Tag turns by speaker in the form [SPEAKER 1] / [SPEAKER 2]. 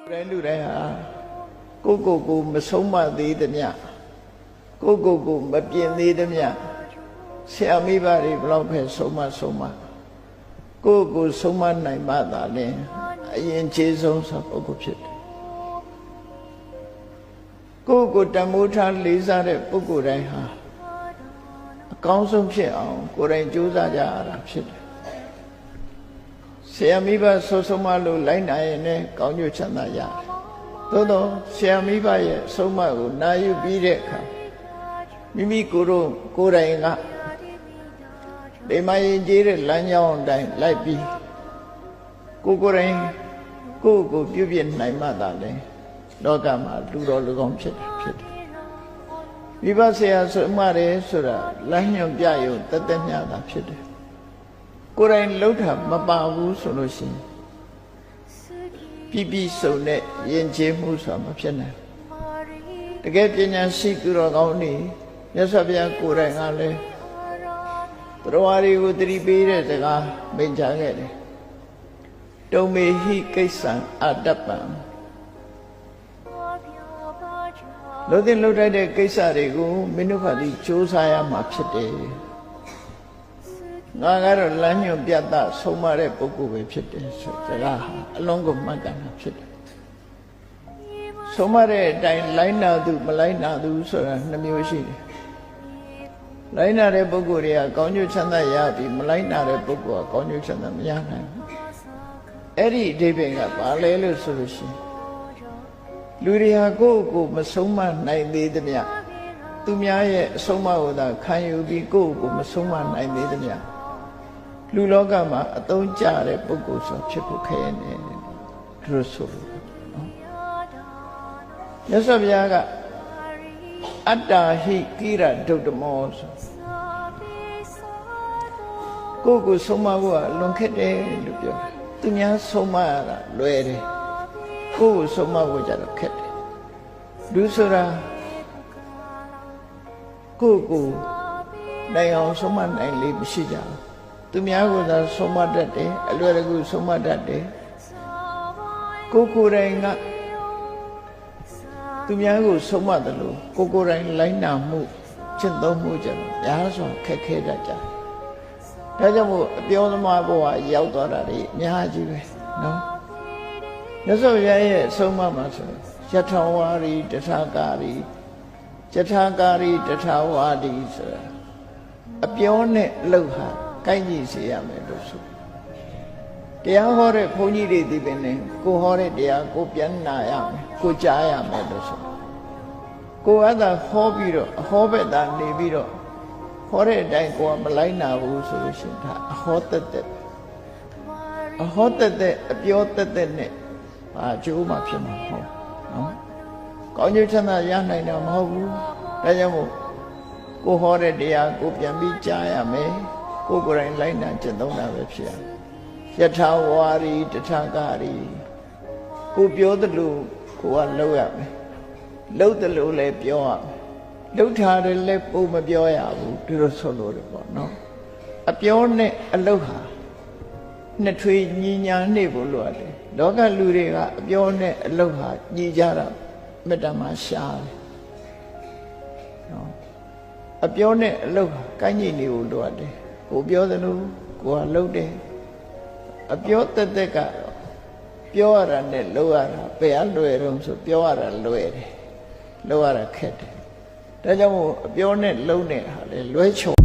[SPEAKER 1] လူတိုင်းဟာကိုမဆုံးမသေးသမျှကိုမပြင်သေးသမျှဆရာမိဘတွေဘလောက်ပဲဆုံးမကိုဆုံးမနိုင်မှသာလင်အရင်ခြေဆုံးဆိုပုဂ္ဂိုလ်ဖြစ်တယ်ကိုတမိုးထားလေးစားတဲ့ပုဂ္ဂိုလ်တိုင်းဟာအကောင်းဆုံးဖြစ်အောင်ကိုယ်တိုင်ကြိုးစားကြရတာဖြစ်တယ်ဆရာမိဘဆုံးမလို့လိုက်နိုင်ရင်လည်းကောင်းကျိုးချမ်းသာရတယ်သို့တော့ဆရာမိဘရဲ့ဆုံးမကိုနာယူပြီးတဲ့အခါမိမိကိုယ်တိုင်ကဒီမရင်ကြီးတဲ့လမ်းကြောင်းတိုင်းလိုက်ပြီးကိုယ်တိုင်ကိုပြုပြနိုင်မှသာလေလောကမှာလူတော်လူကောင်းဖြစ်တယ်မိဘဆရာဆုံးမတယ်ဆိုတာလမ်းညွှန်ပြရုံတသက်မြတာဖြစ်တယ်ကိုယ်တိုင်လှုပ်တာမပါဘူးဆိုလို့ရှိရင်ပြစုံတဲ့ယဉ်ကျေးမှုဆိုတာမဖြစ်နိုင်တကယ်ပညာရှိသူတော်ကောင်းတွေမြတ်စွာဘုရားကိုယ်တိုင်ကလည်းတရားတွေကိုသတိပေးတဲ့စကားမိန့်ကြားခဲ့တယ်တုံမေဟိကိစ္စံအတ္တပံလို့တဲ့လှုပ်တဲ့ကိစ္စတွေကိုမင်းတို့ခါဒီစူးစမ်းရမှာဖြစ်တယ်ငါကတော့လမ်းညွှန်ပြတ်ဆုံးမတဲ့ပုဂ္ဂိုလ်ပဲဖြစ်တယ်ဆိုစကားဟာအလုံးကိုမှတ်တာဖြစ်တယ်ဆုံးမတဲ့အတိုင်းလိုက်နာသူမလိုက်နာသူဆိုတာနှစ်မျိုးရှိတယ်လိုက်နာတဲ့ပုဂ္ဂိုလ်တွေကကောင်းကျိုးချမ်းသာရပြီးမလိုက်နာတဲ့ပုဂ္ဂိုလ်ကကောင်းကျိုးချမ်းသာမရနိုင်ဘူးအဲ့ဒီအဓိပ္ပာယ်ကဘာလဲလို့ဆိုလို့ရှိရင်လူတွေဟာကိုမဆုံးမနိုင်သေးသမျှသူများရဲ့အဆုံးအမကိုသာခံယူပြီးကိုမဆုံးမနိုင်သေးသမျှလူလောကမှာအသုံးကျတဲ့ပုဂ္ဂိုလ်ဆိုဖြစ်ဖို့ခဲနေတယ်လို့ဆိုလို့နော်မြတ်စွာဘုရားကအတ္တဟိကိရဒုတ္တမောဆိုကိုဆုံးမဖို့ကလွန်ခက်တယ်လို့ပြောတယ်သူများဆုံးမရတာလွယ်တယ်ကိုဆုံးမဖို့ကြတော့ခက်တယ်လူဆိုတာကိုနိုင်အောင်ဆုံးမနိုင်လေမရှိကြဘူးသူများကသာဆုံးမတတ်တယ်အလွယ်တကူဆုံးမတတ်တယ်ကိုယ်တိုင်ကသူများကိုဆုံးမတယ်လို့ကိုယ်တိုင်လိုက်နာမှုကျင့်သုံးမှုကြတော့များစွာခက်ခဲတတ်ကြတယ်ဒါကြောင့်မို့အပြောသမားဘဝရောက်သွားတာတွေအများကြီးပဲနော်မြတ်စွာဘုရားရဲ့ဆုံးမမှာဆိုယထာဝါရီတထာကာရီယထာကာရီတထာဝါဒီဆိုတာအပြောနဲ့အလုပ်ဟာကိုက်ညီစေရမယ်လို့ဆိုတရားဟောတဲ့ဘုန်းကြီးတွေဒီပင်နဲ့ကိုဟောတဲ့တရားကိုပြန်နာရမယ်ကိုကြားရမယ်လို့ဆိုကိုကသာဟောပြီးတော့အဟောဘက်သာနေပြီးတော့ဟောတဲ့အတိုင်းကိုကမလိုက်နာဘူးဆိုလို့ရှိရင်ဒါအဟောတက်အပြောတက်နဲ့ဘာကျိုးမှဖြစ်မှာမဟုတ်နော်ကောင်းကျိုးချမ်းသာရနိုင်တာမဟုတ်ဘူးဒါကြောင့်မို့ကိုဟောတဲ့တရားကိုပြန်ပြီးကြားရမယ်ကိုယ်တိုင်လိုက်နာကျင့်သုံးတာပဲဖြစ်ရယထာဝါရီတထာကာရီကိုပြောသလိုကိုကလုပ်ရမယ်လုပ်သလိုလည်းပြောရမယ်လုပ်ထားတယ်လည်းပုံမပြောရဘူးဒီလိုဆိုလို့တယ်ပေါ့နော်အပြောနဲ့အလုပ်ဟာနှစ်ထွေညီညာနေဖို့လိုတယ်လောကလူတွေကအပြောနဲ့အလုပ်ဟာညီကြတာမေတ္တာမှာရှားတယ်နော်အပြောနဲ့အလုပ်ဟာကိုင်းညီနေဖို့လိုတယ်ကိုပြောသလိုကိုကလုပ်တယ်အပြောတက်ကတော့ပြောရတာနဲ့လုပ်ရတာဘယ်အလွယ်တော့ဆိုပြောရတာလွယ်တယ်လုပ်ရတာခက်တယ်ဒါကြောင့်မို့အပြောနဲ့လုပ်တဲ့ဟာလေလွဲချော်